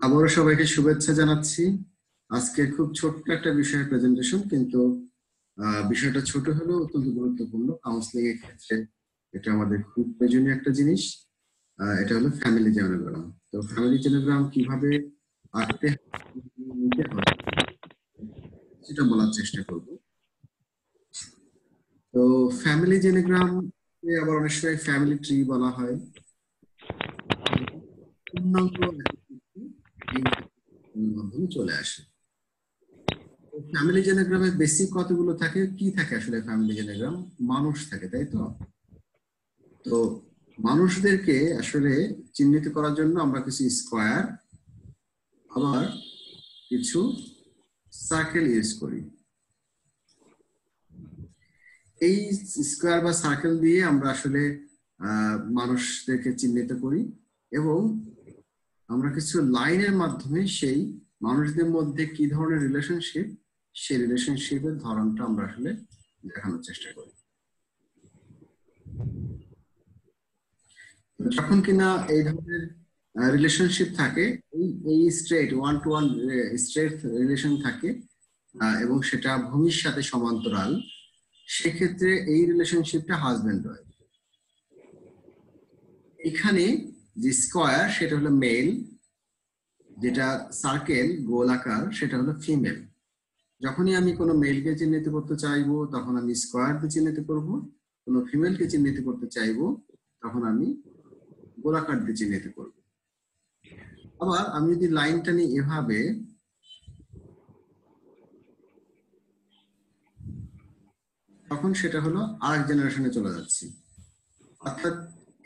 আবারও সবাইকে শুভেচ্ছা জানাচ্ছি। আজকে খুব ছোট্ট একটা বিষয়ের প্রেজেন্টেশন, কিন্তু বিষয়টা ছোট হলেও অত্যন্ত গুরুত্বপূর্ণ। কাউন্সিলিং এর ক্ষেত্রে এটা আমাদের খুব প্রয়োজনীয় একটা জিনিস। এটা হলো ফ্যামিলি জেনোগ্রাম। তো ফ্যামিলি জেনোগ্রাম কিভাবে আঁকতে নিতে হয় সেটা বলার চেষ্টা করব। তো ফ্যামিলি জেনোগ্রাম আবার অনেক সময় ফ্যামিলি ট্রি বলা হয়। পূর্ণাঙ্গ এই মাধ্যমে চলে আসে। ফ্যামিলি জেনোগ্রামে বেসিক কতগুলো থাকে, কি থাকে আসলে ফ্যামিলি জেনোগ্রাম? মানুষ থাকে, তাই তো? তো মানুষদেরকে আসলে চিহ্নিত করার জন্য আমরা কিছু স্কোয়ার আবার কিছু সার্কেল ইউজ করি। এই স্কোয়ার বা সার্কেল দিয়ে আমরা আসলে মানুষদেরকে চিহ্নিত করি এবং আমরা কিছু লাইনের মাধ্যমে সেই মানুষদের মধ্যে কি ধরনের রিলেশনশিপ, সেই রিলেশনশিপের ধরনটা আমরা আসলে দেখানোর চেষ্টা করি। যখন কিনা এই ধরনের রিলেশনশিপ থাকে, এই straight one to one straight relation থাকে এবং সেটা ভূমির সাথে সমান্তরাল, সেক্ষেত্রে এই রিলেশনশিপটা হাজবেন্ড ওয়াইফ। এখানে যে স্কোয়ার সেটা হলো মেল, যেটা সার্কেল গোলাকার সেটা হলো ফিমেল। যখনই আমি কোনো মেলকে চিহ্নিত করতে চাইবো তখন আমি স্কোয়ার দিয়ে চিহ্নিত করব, কোনো ফিমেলকে চিহ্নিত করতে চাইবো তখন আমি গোলাকার দিয়ে চিহ্নিত করব। আবার আমি যদি লাইনটা নিই এভাবে, তখন সেটা হলো আরেক জেনারেশনে চলে যাচ্ছি। অর্থাৎ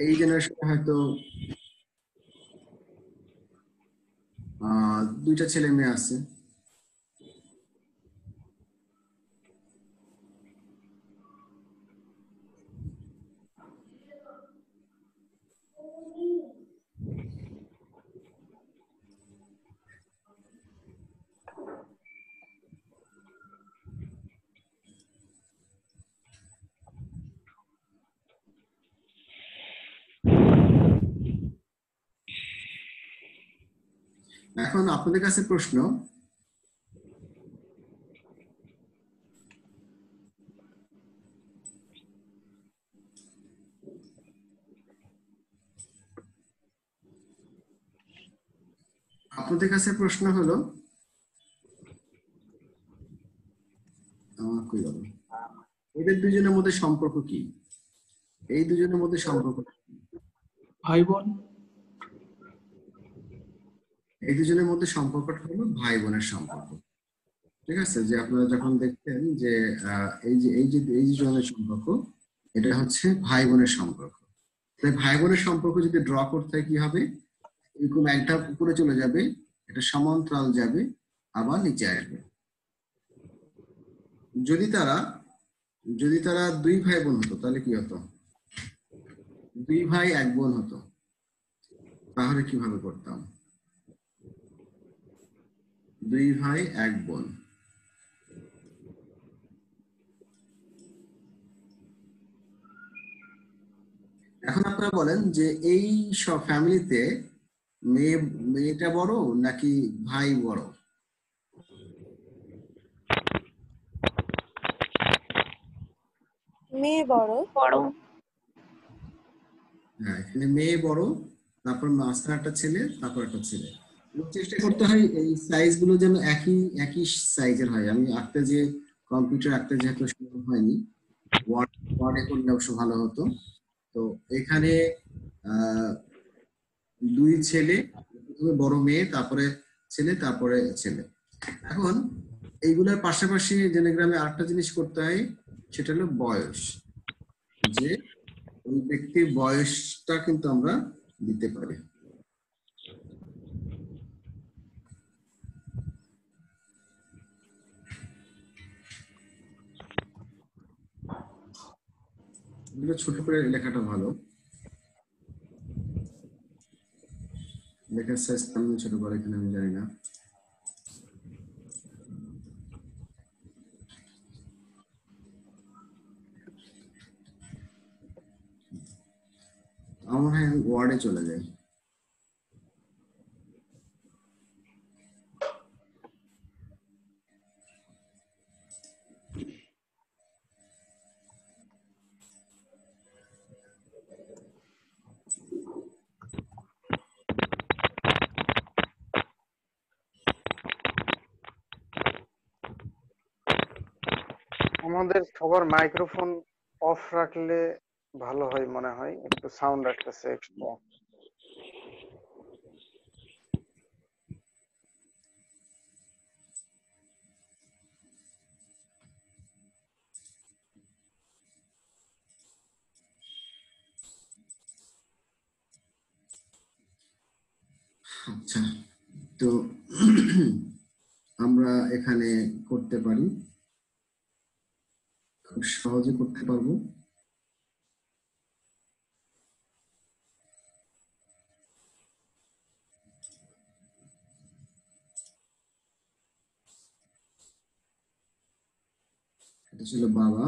এই জেনারেশনে হয়তো দুইটা ছেলে মেয়ে আছে। এখন আপনাদের কাছে প্রশ্ন, হলো কই গেল? এদের দুজনের মধ্যে সম্পর্ক কি? এই দুজনের মধ্যে সম্পর্ক ভাই বোন। এই দুজনের মধ্যে সম্পর্কটা হলো ভাই বোনের সম্পর্ক। ঠিক আছে, যে আপনারা যখন দেখতেন যে এই যে জনের সম্পর্ক, এটা হচ্ছে ভাই বোনের সম্পর্ক। তাই ভাই বোনের সম্পর্ক যদি ড্র করতে হয় কি হবে? এরকম একটা উপরে চলে যাবে, এটা সমান্তরাল যাবে, আবার নিচে আসবে। যদি তারা যদি তারা দুই ভাই বোন হতো তাহলে কি হতো? দুই ভাই এক বোন হতো। তাহলে কিভাবে করতাম? দুই ভাই এক বোন। এখন আপনারা বলেন যে এই সব ফ্যামিলিতে মেয়েটা বড় নাকি ভাই বড়? মেয়ে বড়। হ্যাঁ, এখানে মেয়ে বড়, তারপর মাঝখানে একটা ছেলে, তারপর একটা ছেলে। চেষ্টা করতে হয় এই সাইজ গুলো যেন একই একই সাইজের হয়। আমি আঁকতে যে কম্পিউটার আঁকতে যেহেতু সম্ভব হয়নি, ওয়ার্ডে করলে অবশ্য ভালো হতো। তো এখানে আহ দুই ছেলে, বড় মেয়ে, তারপরে ছেলে, তারপরে ছেলে। এখন এইগুলোর পাশাপাশি জেনেগ্রামে আরেকটা জিনিস করতে হয়, সেটা হলো বয়স। যে ওই ব্যক্তির বয়সটা কিন্তু আমরা দিতে পারি। এগুলো ছোট করে লেখাটা ভালো, লেখার সাইজ কেমন ছোট করে এখানে আমি জানি না। আমার মনে হয় ওয়ার্ডে চলে যায়। আমাদের সবার মাইক্রোফোন অফ রাখলে ভালো হয় মনে হয়, একটু সাউন্ড আসতেছে এক্সট্রা। আচ্ছা, তো আমরা এখানে করতে পারি, খুব সহজে করতে পারবো। এটা ছিল বাবা,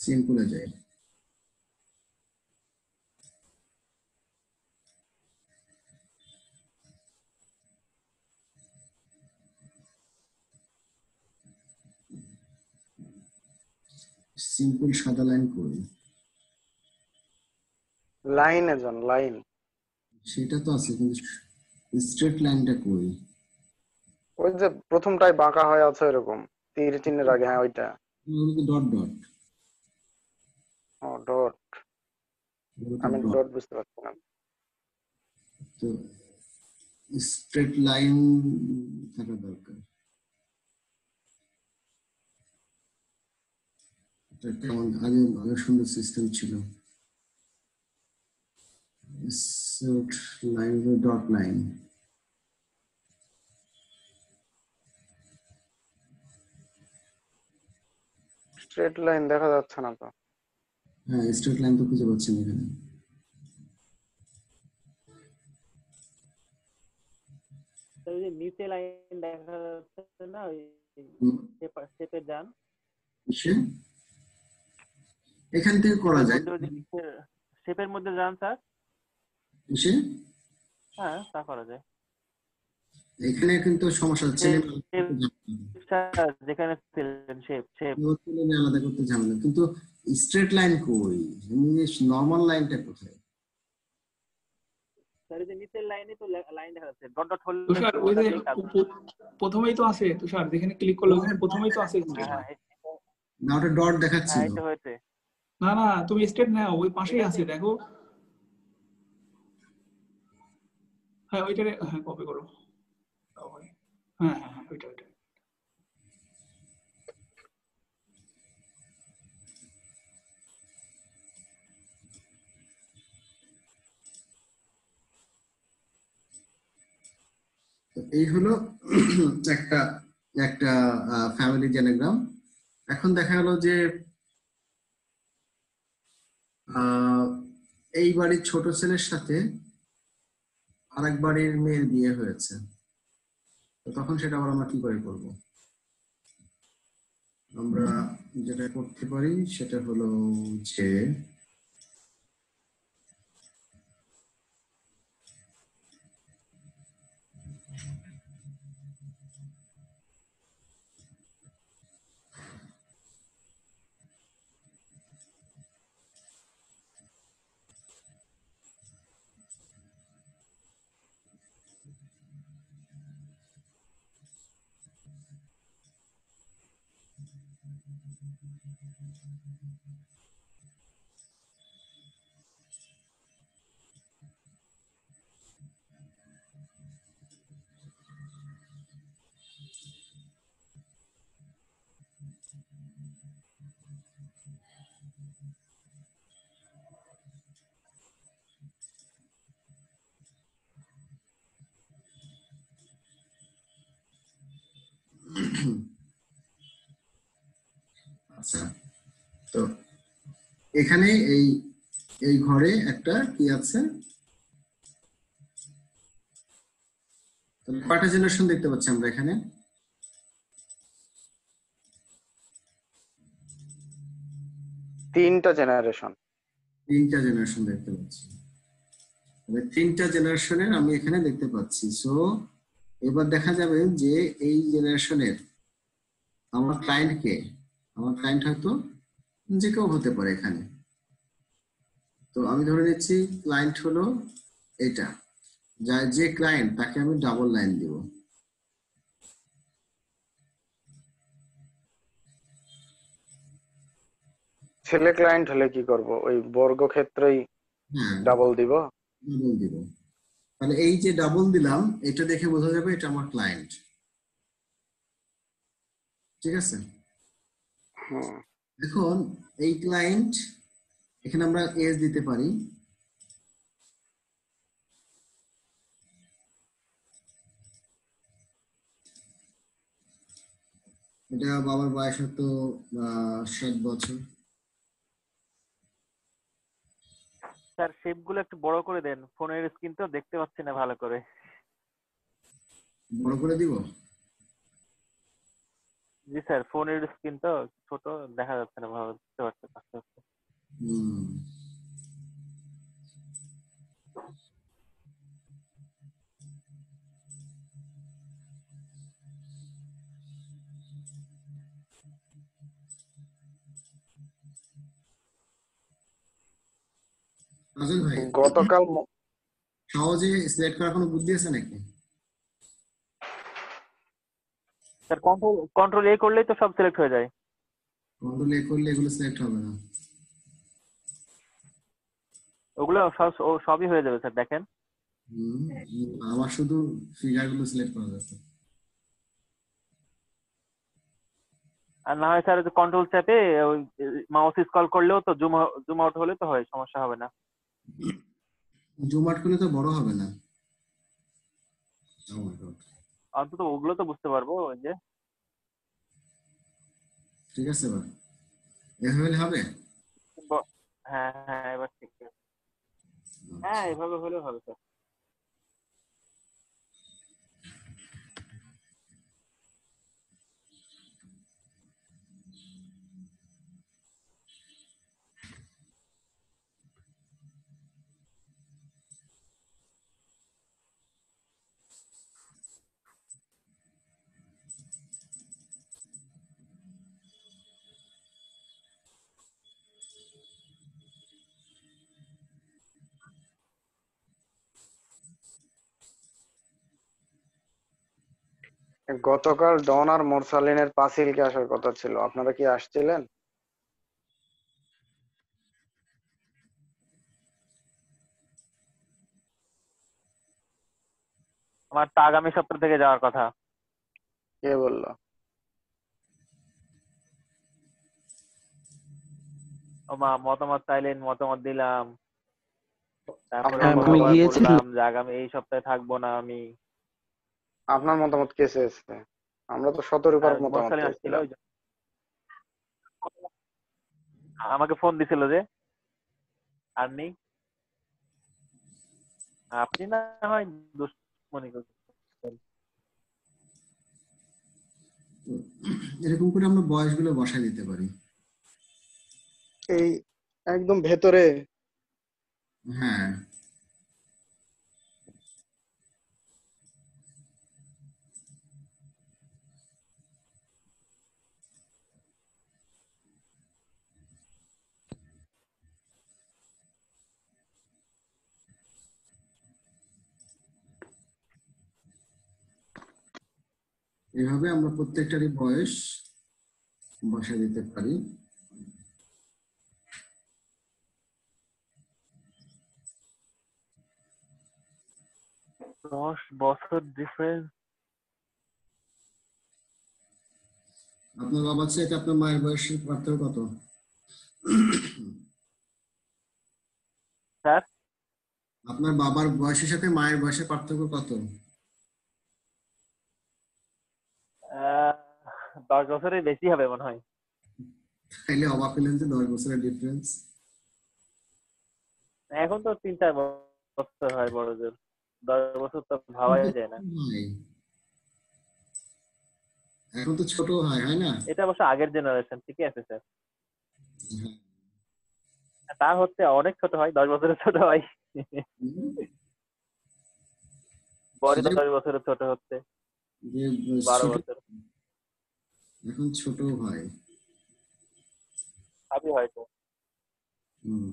সিম্পলে যাই। সিম্পল সাদা লাইন করি, লাইনে যান, লাইন। সেটা তো আছে, কিন্তু স্ট্রেট লাইনটা করি। ওই যে প্রথমটাই বাঁকা হয়ে আছে এরকম, তীর চিহ্নের আগে, হ্যাঁ ওইটা। ডট ডট, ও ডট, আমি ডট। ডট বুঝতে পারছি না। তো স্ট্রেট লাইন থাকা দরকার। এটা কেমন আগে আগে সুন্দর সিস্টেম ছিল। Line dot line, straight line দেখা যাচ্ছে না তো। হ্যাঁ স্ট্রেট লাইন তো খুঁজে পাচ্ছি না এখানে। ওই যে নিচে লাইন দেখা যাচ্ছে না, ওই শেপে যান। এখান থেকে করা যায়, শেপের মধ্যে যান স্যার। হ্যাঁ তা করা যায়। এখানে কিন্তু সমস্যা হচ্ছে, যেখানে শেপ শেপ আলাদা করতে ঝামেলা, কিন্তু স্ট্রেট লাইন কই, নরমাল লাইনটা কোথায়? স্যার এই যে নিচের লাইনে তো লাইন দেখা যাচ্ছে, ডট ডট হলে তুষার ওই যে প্রথমেই তো আছে, তুষার যেখানে ক্লিক করলে ওখানে প্রথমেই তো আছে। না ওটা ডট দেখাচ্ছিল। হ্যাঁ এটা হয়েছে। না না তুমি স্ট্রেট নাও, ওই পাশেই আছে দেখো। হ্যাঁ ওইটারে, হ্যাঁ কপি করো। হ্যাঁ হ্যাঁ হ্যাঁ ওইটা ওইটা। এই হলো একটা একটা ফ্যামিলি জেনোগ্রাম। এখন দেখা গেল যে এই বাড়ির ছোট ছেলের সাথে আরেক বাড়ির মেয়ের বিয়ে হয়েছে, তো তখন সেটা আবার আমরা কি করে করব? আমরা যেটা করতে পারি সেটা হলো যে আচ্ছা, তো এখানে এই এই ঘরে একটা কি আছে, তাহলে কয়টা জেনারেশন দেখতে পাচ্ছি আমরা এখানে? তিনটা জেনারেশন। তিনটা জেনারেশন দেখতে পাচ্ছি। তাহলে তিনটা জেনারেশনের আমি এখানে দেখতে পাচ্ছি। সো এবার দেখা যাবে যে এই জেনারেশনের আমার ক্লায়েন্ট কে? আমার ক্লায়েন্ট হয়তো যে কেউ হতে পারে এখানে। তো আমি ধরে নিচ্ছি ক্লায়েন্ট হলো এটা, যে ক্লায়েন্ট তাকে আমি ডাবল লাইন দিব। ছেলে ক্লায়েন্ট হলে কি করব? ওই বর্গক্ষেত্রেই হ্যাঁ, ডাবল দিব? ডাবল দিব। তাহলে এই যে ডাবল দিলাম, এটা দেখে বোঝা যাবে এটা আমার ক্লায়েন্ট। ঠিক আছে, হুম। এখন এই ক্লায়েন্ট এখানে আমরা এজ দিতে পারি। এটা বাবার বয়স হতো 7 বছর। স্যার শেপ গুলো একটু বড় করে দেন, ফোনের স্ক্রিন তো দেখতে পাচ্ছি না ভালো করে। বড় করে দিব? জি স্যার, ফোনের স্ক্রিন তো ছোট, দেখা যাচ্ছে না ভালো, দেখতে পাচ্ছি না আস্তে আস্তে। হুম, রাজল ভাই, গতকাল সহজে সিলেক্ট করার কোনো বুদ্ধি আছে নাকি? স্যার কন্ট্রোল এ করলেই তো সব সিলেক্ট হয়ে যায়। কন্ট্রোল এ করলে এগুলো সিলেক্ট হবে না। ওগুলো সবই হয়ে যাবে স্যার, দেখেন। হুম, আমার শুধু ফিগার গুলো সিলেক্ট করা যাচ্ছে। আর না হয় স্যার কন্ট্রোল চাপে ওই মাউস স্ক্রল করলেও তো জুম আউট হলে তো হয়, সমস্যা হবে না। জুম আউট করলে তো বড় হবে না। Oh my God. অন্তত ওগুলো তো বুঝতে পারবো, ওই যে। ঠিক আছে, এবার এভাবে হবে? হ্যাঁ হ্যাঁ, এবার ঠিক আছে। হ্যাঁ, এভাবে হলেও হবে স্যার। গতকাল ডন আর মোরসালিনের পাসিলকে আসার কথা ছিল, আপনারা কি আসছিলেন? আমার তো আগামী সপ্তাহ থেকে যাওয়ার কথা। কে বললো? ও মা, মতামত চাইলেন, মতামত দিলাম, তারপরে আপনার আমি মতামত কতবার গিয়েছিলাম। বললাম যে আগামী এই সপ্তাহে থাকবো না আমি। আপনার মতামত কে চেয়েছে? আমরা তো শতরূপার আর মতামত মোরসালিন আসছিল, চেয়েছিলাম। ওই জন্য। আমাকে ফোন দিছিল যে, আর নেই। আপনি না হয় দুশ্মনী করছেন। এরকম করে আমরা বয়সগুলো বসায় দিতে পারি। এই একদম ভেতরে। হ্যাঁ, এভাবে আমরা প্রত্যেকটারই বয়স বসায় দিতে পারি। 10 বছর ডিফারেন্স। আপনার বাবার চাইতে আপনার মায়ের বয়সের পার্থক্য কত? স্যার, আপনার বাবার বয়সের সাথে মায়ের বয়সের পার্থক্য কত? 10 বছরের বেশি হবে মনে হয়। তাইলে অবাক হলেন যে 10 বছরের ডিফারেন্স। এখন তো 3-4 বছর হয় বড় জোর, 10 বছর তো ভাবাই যায় না। এখন তো ছোট হয়, হয় না? এটা অবশ্য আগের জেনারেশন, ঠিকই আছে স্যার। হ্যাঁ। তা হচ্ছে অনেক ছোট হয়, 10 বছরের ছোট হয়। বড় 10 বছরের ছোট হচ্ছে, যে 12 ছোট বছর এখন ছোট হয়। ভাবি হয়তো। হুম।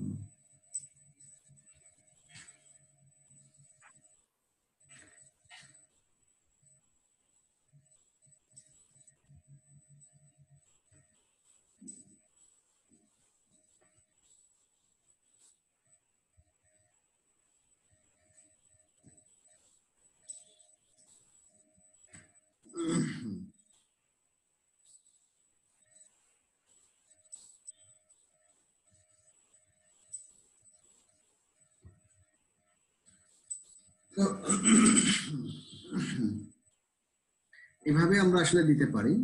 তো এভাবে আমরা আসলে দিতে পারি।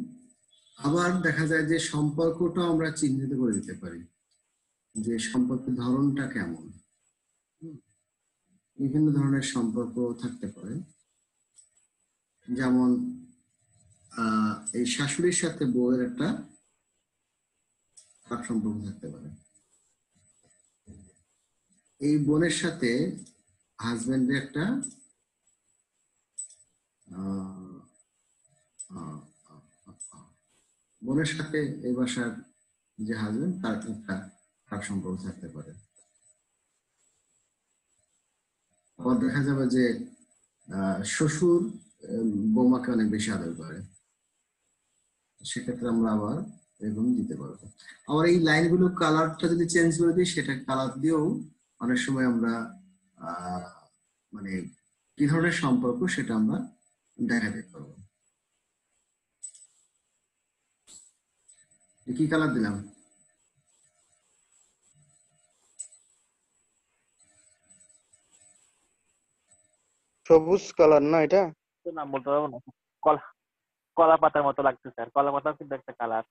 আবার দেখা যায় যে সম্পর্কটা আমরা চিহ্নিত করে দিতে পারি যে সম্পর্কের ধরনটা কেমন। বিভিন্ন ধরনের সম্পর্ক থাকতে পারে, যেমন এই শাশুড়ির সাথে বউয়ের একটা খারাপ সম্পর্ক থাকতে পারে, এই বোনের সাথে হাজবেন্ডের একটা আহ, আহ, বোনের সাথে এই বাসার যে হাজবেন্ড তার একটা খারাপ সম্পর্ক থাকতে পারে। আবার দেখা যাবে যে শ্বশুর বৌমাকে অনেক বেশি আদর করে, সেক্ষেত্রে আমরা আবার এরকম দিতে পারবো। আবার এই লাইনগুলো কালারটা যদি চেঞ্জ করে দিই, সেটা কালার দিয়েও অনেক সময় আমরা মানে কি ধরনের সম্পর্ক সেটা আমরা দেখাতে পারবো। কি কালার দিলাম? সবুজ কালার না এটা? তো নাম বলতে পারবো না। কলা কলা পাতার মতো লাগছে স্যার, কলা পাতাও কিন্তু একটা কালার।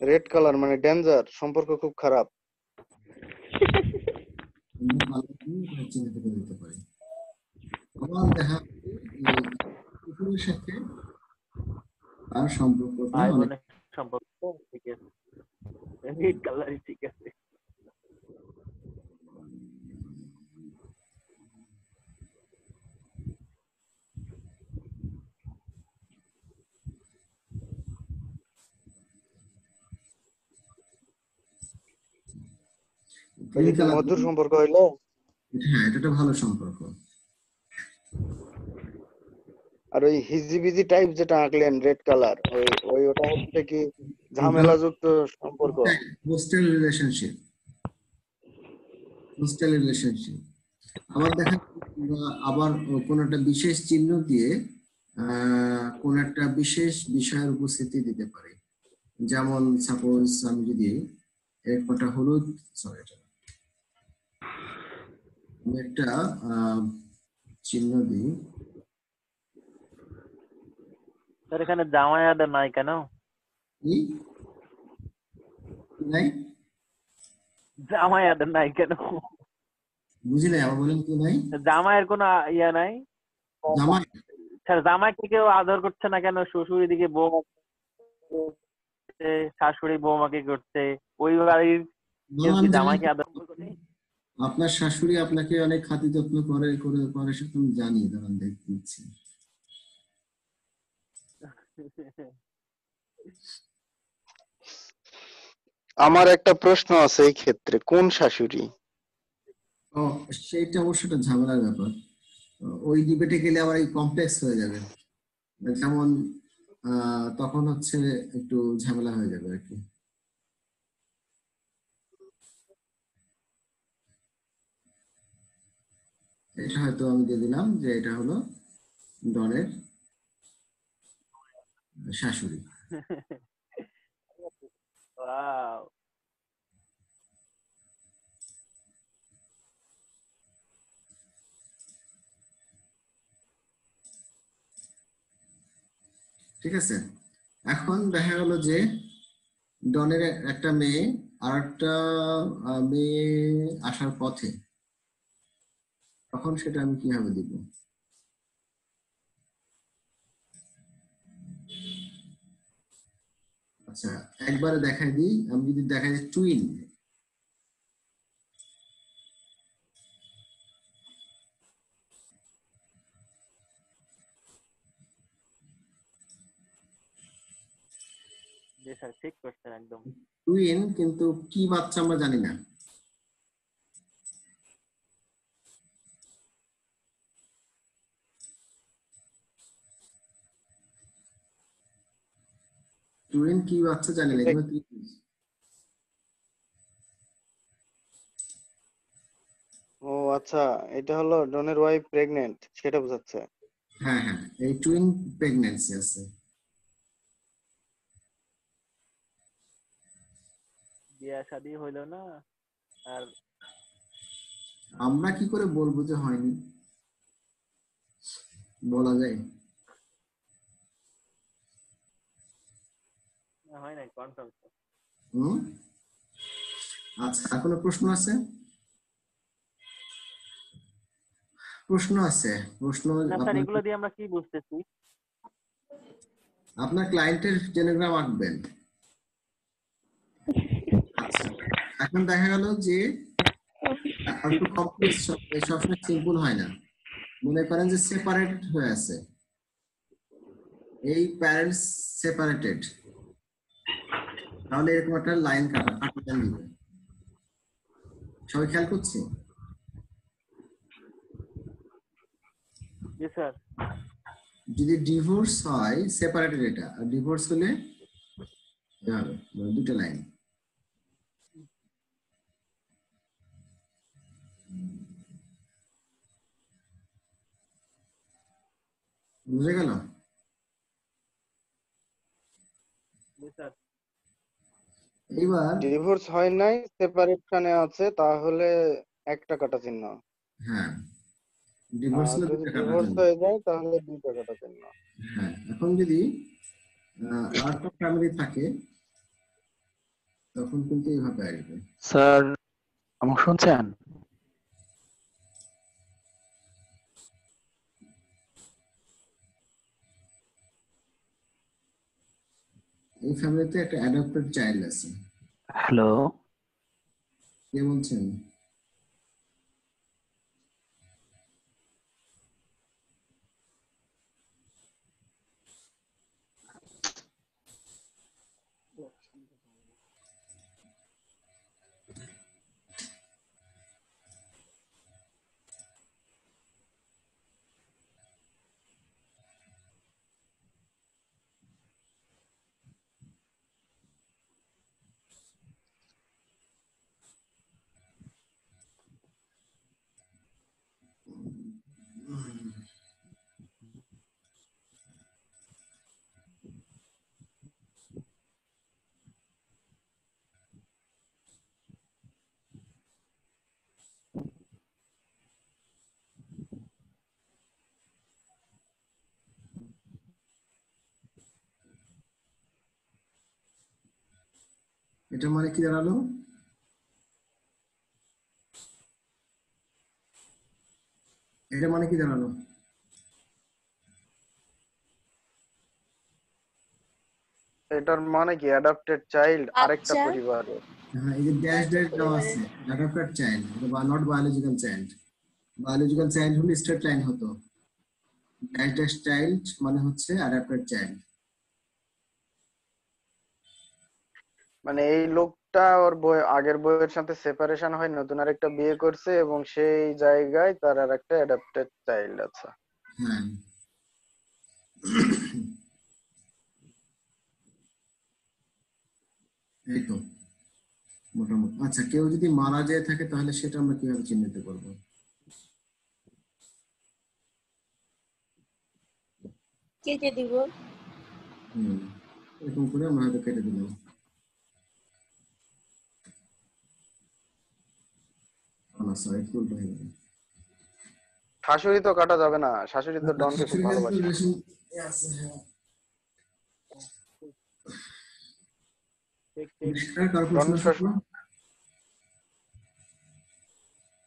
রেড কালার মানে ডেঞ্জার, সম্পর্ক খুব খারাপ। চিহ্নিত করে দিতে পারি। আবার দেখা কুকুরের সাথে তার সম্পর্কটা ভাই অনেক বোনের সম্পর্ক ঠিক আছে, রেড কালারই ঠিক আছে। গ্রিন এটা কি কালার। মধুর সম্পর্ক হইলো? হ্যাঁ, এটা একটা ভালো সম্পর্ক। আর ওই হিজিবিজি টাইপ যেটা আঁকলেন রেড কালার, ওটা হচ্ছে কি ঝামেলাযুক্ত সম্পর্ক? Hostel relationship, hostel relationship. আবার দেখা আবার কোন একটা বিশেষ চিহ্ন দিয়ে কোন একটা বিশেষ বিষয়ের উপস্থিতি দিতে পারে। যেমন সাপোজ আমি যদি একটা হলুদ, সরি, আমি একটা চিহ্ন দিই। স্যার এখানে জামাই আদর নাই কেন? কি নাই? জামাই আদর নাই কেন? বুঝি নাই, আবার বলেন কি নাই? জামাইয়ের কোনো ইয়া নাই জামাই? স্যার? জামাইকে কেউ আদর করছে না কেন? শ্বশুর দিকে বৌমা, শাশুড়ি বৌমাকে করছে, ওই বাড়ির কেউ কি আমি জানি জামাইকে আদর করবে? আপনার শাশুড়ি আপনাকে অনেক খাতির যত্ন করে করে করে, সেটা আমি জানি, দাঁড়ান দেখতে দিচ্ছি। আমার একটা প্রশ্ন আছে এই ক্ষেত্রে, কোন শাশুড়ি? ও, সেইটা অবশ্য একটা ঝামেলার ব্যাপার। ওই ডিবেটে গেলে আবার এই কমপ্লেক্স হয়ে যাবে, যেমন তখন হচ্ছে একটু ঝামেলা হয়ে যাবে আর কি। এটা হয়তো আমি দিয়ে দিলাম যে এটা হলো ডনের শাশুড়ি। Wow. ঠিক আছে, এখন দেখা গেল যে ডনের একটা মেয়ে আর একটা মেয়ে আসার পথে, তখন সেটা আমি কিভাবে দিব? আচ্ছা, একবারে দেখাই দিই। আমি যদি দেখাই দিই টুইন, জি স্যার, ঠিক করছেন একদম। টুইন কিন্তু কি বাচ্চা আমরা জানি না। টুইন কি বাচ্চা জানি না, এটা এজন্য তুই ও আচ্ছা, এটা হলো ডনের ওয়াইফ প্রেগনেন্ট সেটা বোঝাচ্ছে। হ্যাঁ হ্যাঁ, এই টুইন প্রেগন্যান্সি আছে। বিয়া শাদী হইলো না আর আমরা কি করে বলবো যে হয়নি? বলা যায়? হয় নাই, কনফার্ম। হুম, আচ্ছা, আর কোনো প্রশ্ন আছে? প্রশ্ন আছে? প্রশ্ন না স্যার, আপনার, এগুলো দিয়ে আমরা কি বুঝতেছি? আপনার ক্লায়েন্টের টেলিগ্রাম আঁকবেন। আচ্ছা, এখন দেখা গেল যে একটু কমপ্লেক্স, সবসময় সিম্পল হয় না। মনে করেন যে সেপারেট হয়ে আছে, এই প্যারেন্টস সেপারেটেড, তাহলে এরকম একটা লাইন কাটা দিবে। সবাই খেয়াল করছে? জি স্যার। যদি ডিভোর্স হয় সেপারেটেড এটা, আর ডিভোর্স হলে এভাবে দুটো লাইন। বুঝে গেল? জি স্যার। এবার ডিভোর্স হয় নাই, সেপারেশনে আছে, তাহলে একটা কাটা চিহ্ন। হ্যাঁ, ডিভোর্স আর হলে যদি দুটো কাটা ডিভোর্স জন্য। হয়ে যায় তাহলে দুইটা কাটা চিহ্ন। হ্যাঁ, এখন যদি আরেকটা ফ্যামিলি থাকে, তখন কিন্তু এইভাবে আসবে। স্যার, আমাকে শুনছেন? এই ফ্যামিলিতে একটা অ্যাডপ্টেড চাইল্ড আছে। হ্যালো। কে বলছেন? এটা মানে কি দাঁড়ালো? এটা মানে কি দাঁড়ালো? এটার মানে কি অ্যাডাপ্টেড চাইল্ড আরেকটা আচ্ছা, পরিবারে। হ্যাঁ, এই যে ড্যাশ ড্যাশ দেওয়া আছে, অ্যাডপ্টেড চাইল্ড বা not biological child. Biological child হলে স্ট্রেট লাইন হতো, ড্যাশ ড্যাশ চাইল্ড মানে হচ্ছে অ্যাডপ্টেড চাইল্ড। মানে এই লোকটা ওর আগের বউয়ের সাথে সেপারেশন হয়, নতুন আরেকটা বিয়ে করছে এবং সেই জায়গায় তার আর একটা অ্যাডাপ্টেড চাইল্ড আছে। হ্যাঁ, এই তো মোটামুটি। আচ্ছা, কেউ যদি মারা যেয়ে থাকে তাহলে সেটা আমরা কিভাবে চিহ্নিত করবো? কেটে দিব। হুম, এরকম করে আমরা হয়তো কেটে দিলাম। না স্যার, একটু উল্টো হয়ে গেল। শাশুড়ি তো কাটা যাবে না, শাশুড়ি তো ডনকে খুব শাশুড়ি তো ভালোবাসে। বেশি আছে, হ্যাঁ। ঠিক ঠিক পরিষ্কার? কারো প্রশ্ন আছে কোনো?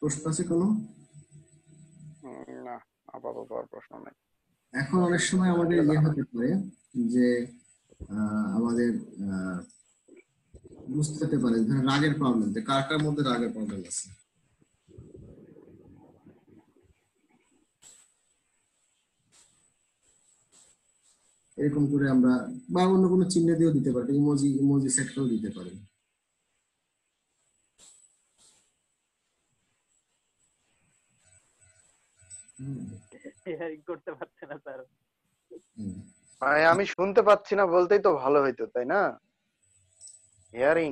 প্রশ্ন আছে কোনো? না, আপাতত আর প্রশ্ন নাই। এখন অনেক সময় আমাদের ইয়ে হতে পারে যে আমাদের বুঝতে হতে পারে ধরেন রাগের প্রবলেম, কার কার মধ্যে রাগের প্রবলেম আছে? এরকম করে আমরা বা অন্য কোনো চিহ্ন দিয়েও দিতে পারি, ইমোজি ইমোজি সেট করেও দিতে পারি। হেয়ারিং করতে পারছে না স্যার। ভাই আমি শুনতে পাচ্ছি না বলতেই তো ভালো হইতো, তাই না? হিয়ারিং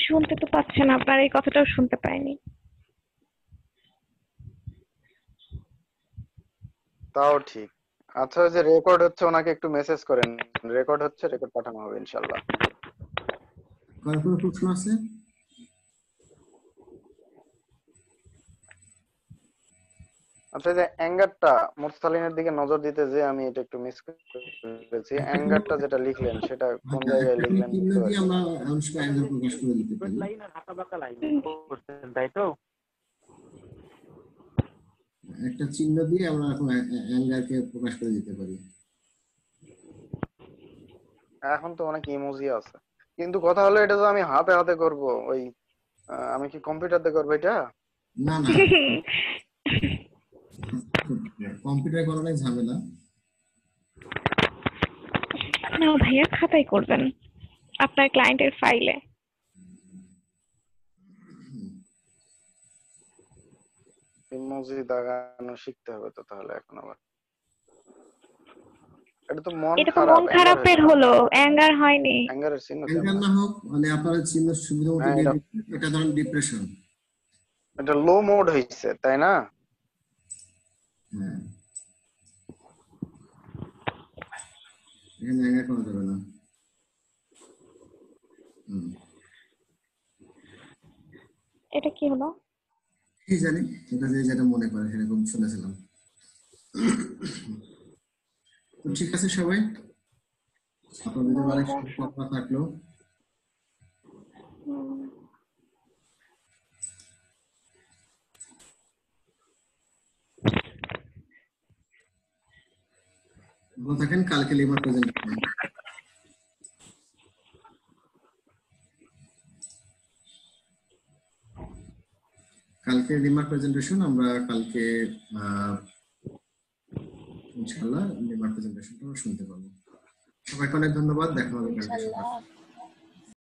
শুনতে তো পাচ্ছেন, আপনার এই কথাটাও শুনতে পাইনি। তাও ঠিক। আচ্ছা, ওই যে রেকর্ড হচ্ছে ওনাকে একটু মেসেজ করেন, রেকর্ড হচ্ছে, রেকর্ড পাঠানো হবে ইনশাল্লাহ। কার কোনো প্রশ্ন আছে? আচ্ছা, এই যে অ্যাঙ্গারটা মুরসালিনের দিকে নজর দিতে যে আমি এটা একটু মিস করেছি। অ্যাঙ্গারটা যেটা লিখলেন সেটা কোন জায়গায় লিখলেন চিহ্ন বুঝতে দিয়ে পারছি আমরা না। অংশ অ্যাঙ্গেল প্রকাশ করে দিতে পারি। লাইন আর হাতা বাঁকা লাইন করছেন, তাই তো? একটা চিহ্ন দিয়ে আমরা এখন অ্যাঙ্গেলকে প্রকাশ করে দিতে পারি। এখন তো অনেক ইমোজি আছে, কিন্তু কথা হলো এটা যে আমি হাতে হাতে করব, ওই আমি কি কম্পিউটারতে করবো এটা? না না, কম্পিউটার করাটাই ঝামেলা। না ভাইয়া, খাতায় করবেন, আপনার ক্লায়েন্টের ফাইলে। ইমোজি দাগানো শিখতে হবে তো তাহলে এখন আবার। এটা তো মন এটা তো খারাপ, মন খারাপের হলো, অ্যাঙ্গার হয়নি। অ্যাঙ্গারের চিহ্ন অ্যাঙ্গেল কেমন? না হোক, মানে আপনার চিহ্ন সুবিধা মতো হ্যাঁ, দিয়ে দিচ্ছি। এটা ধরেন ডিপ্রেশন। এটা লো মোড হইছে, তাই না? হ্যাঁ, এখানে অ্যাঙ্গেল করা যাবে না। এটা কি হলো? কি জানি, এটা যে যেটা মনে করে সেরকম শুনেছিলাম। তো ঠিক আছে সবাই, আপনাদের অনেক কথা থাকলো। ভালো থাকেন, কালকে লেবার প্রেজেন্টেশন। কালকে রিমার্ক প্রেজেন্টেশন আমরা কালকে ইনশাআল্লাহ রিমার্ক প্রেজেন্টেশনটা শুনতে পাবো। সবাইকে অনেক ধন্যবাদ, দেখা হবে কালকে সকালে। ইনশাল্লাহ।